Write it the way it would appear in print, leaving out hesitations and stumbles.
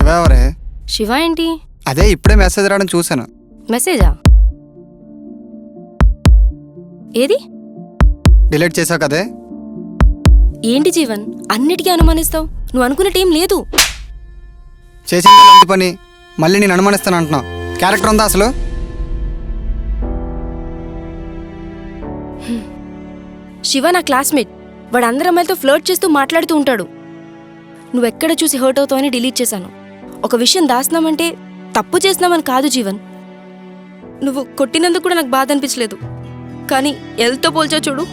శివ ఎవరే? శివ ఏంటి? అదే ఇప్పుడే మెసేజ్ రావడం చూశాను. మెసేజా? ఏది? డిలీట్ చేసావు కదే. ఏంటి జీవన్ అన్నిటికీ అనుమానిస్తావు? నువ్వు అనుకున్నట్టేం లేదు. చేసింది మంచి పని, మళ్ళీ నేను అనుమానిస్తాను అంటున్నావు. క్యారెక్టర్ ఉందా అసలు? శివ నా క్లాస్మేట్. వాడు అందరి అమ్మాయిలతో ఫ్లర్ట్ చేస్తూ మాట్లాడుతూ ఉంటాడు. నువ్వెక్కడ చూసి హర్ట్ అవుతావని డిలీట్ చేశాను. ఒక విషయం దాస్తున్నామంటే తప్పు చేస్తున్నామని కాదు జీవన్. నువ్వు కొట్టినందుకు కూడా నాకు బాధ అనిపించలేదు, కానీ ఎల్తో పోల్చా చూడు.